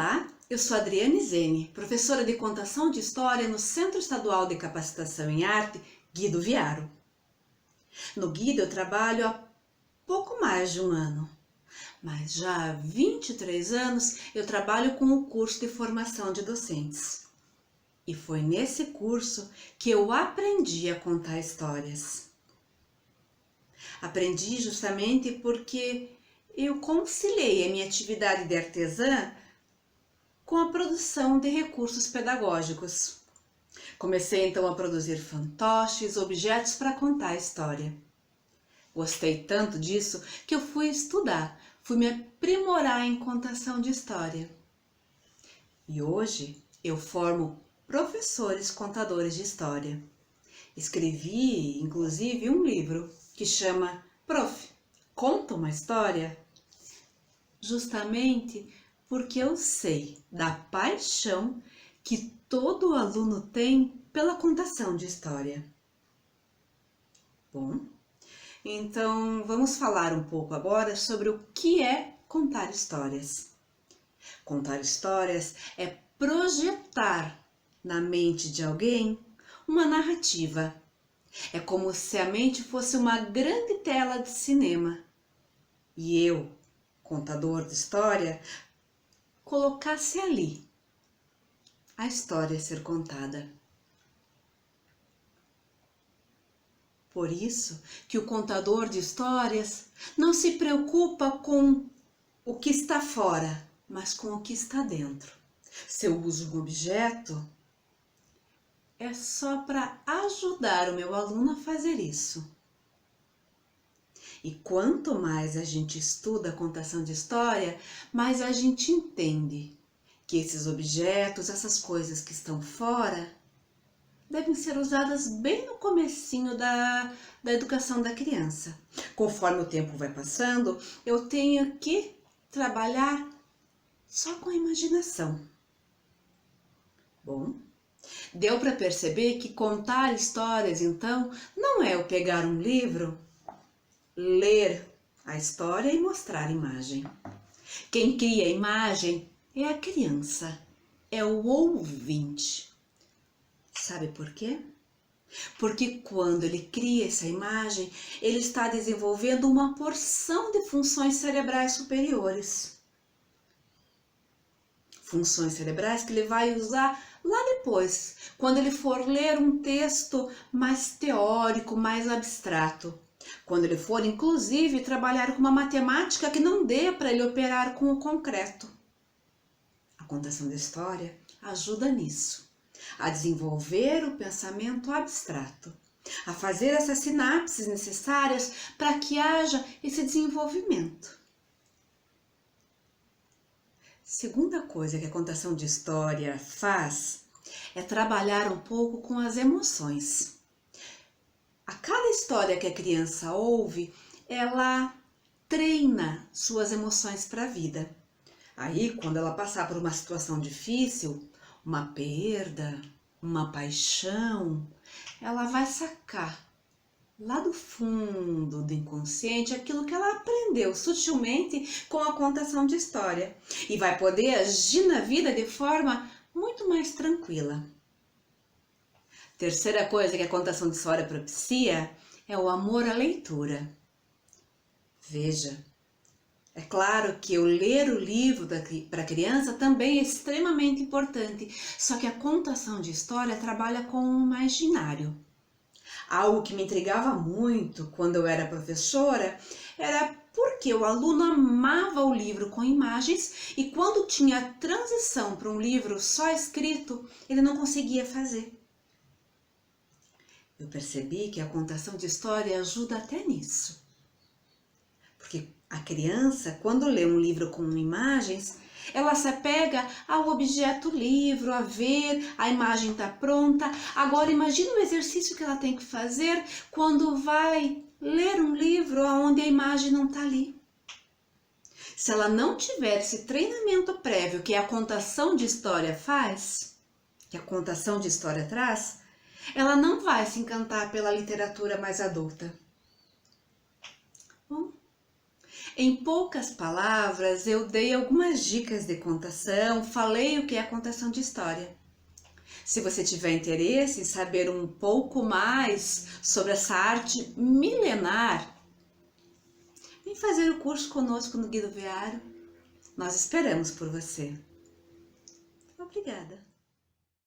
Olá, eu sou Adriane Zene, professora de Contação de História no Centro Estadual de Capacitação em Arte, Guido Viaro. No Guido eu trabalho há pouco mais de um ano, mas já há 23 anos eu trabalho com o curso de formação de docentes. E foi nesse curso que eu aprendi a contar histórias. Aprendi justamente porque eu conciliei a minha atividade de artesã com a produção de recursos pedagógicos. Comecei então a produzir fantoches, objetos para contar a história. Gostei tanto disso que eu fui estudar, fui me aprimorar em contação de história. E hoje eu formo professores contadores de história. Escrevi, inclusive, um livro que chama Prof, Conta uma História? Justamente porque eu sei da paixão que todo aluno tem pela contação de história. Bom, então vamos falar um pouco agora sobre o que é contar histórias. Contar histórias é projetar na mente de alguém uma narrativa. É como se a mente fosse uma grande tela de cinema e eu, contador de história, colocasse ali a história a ser contada. Por isso que o contador de histórias não se preocupa com o que está fora, mas com o que está dentro. Se eu uso um objeto, é só para ajudar o meu aluno a fazer isso. E quanto mais a gente estuda a contação de história, mais a gente entende que esses objetos, essas coisas que estão fora, devem ser usadas bem no comecinho da educação da criança. Conforme o tempo vai passando, eu tenho que trabalhar só com a imaginação. Bom, deu para perceber que contar histórias, então, não é eu pegar um livro, ler a história e mostrar a imagem. Quem cria a imagem é a criança, é o ouvinte. Sabe por quê? Porque quando ele cria essa imagem, ele está desenvolvendo uma porção de funções cerebrais superiores. Funções cerebrais que ele vai usar lá depois, quando ele for ler um texto mais teórico, mais abstrato. Quando ele for, inclusive, trabalhar com uma matemática que não dê para ele operar com o concreto. A contação da história ajuda nisso, a desenvolver o pensamento abstrato, a fazer essas sinapses necessárias para que haja esse desenvolvimento. Segunda coisa que a contação de história faz é trabalhar um pouco com as emoções. A cada história que a criança ouve, ela treina suas emoções para a vida. Aí, quando ela passar por uma situação difícil, uma perda, uma paixão, ela vai sacar lá do fundo do inconsciente aquilo que ela aprendeu sutilmente com a contação de história e vai poder agir na vida de forma muito mais tranquila. Terceira coisa que a contação de história propicia é o amor à leitura. Veja, é claro que eu ler o livro para a criança também é extremamente importante, só que a contação de história trabalha com o imaginário. Algo que me intrigava muito quando eu era professora era porque o aluno amava o livro com imagens e quando tinha a transição para um livro só escrito, ele não conseguia fazer. Eu percebi que a contação de história ajuda até nisso. Porque a criança, quando lê um livro com imagens, ela se apega ao objeto livro, a ver, a imagem está pronta. Agora imagine o exercício que ela tem que fazer quando vai ler um livro onde a imagem não está ali. Se ela não tiver esse treinamento prévio que a contação de história faz, que a contação de história traz, ela não vai se encantar pela literatura mais adulta. Bom, Em poucas palavras, eu dei algumas dicas de contação, falei o que é a contação de história. Se você tiver interesse em saber um pouco mais sobre essa arte milenar, vem fazer o curso conosco no Guido Vearo. Nós esperamos por você. Obrigada.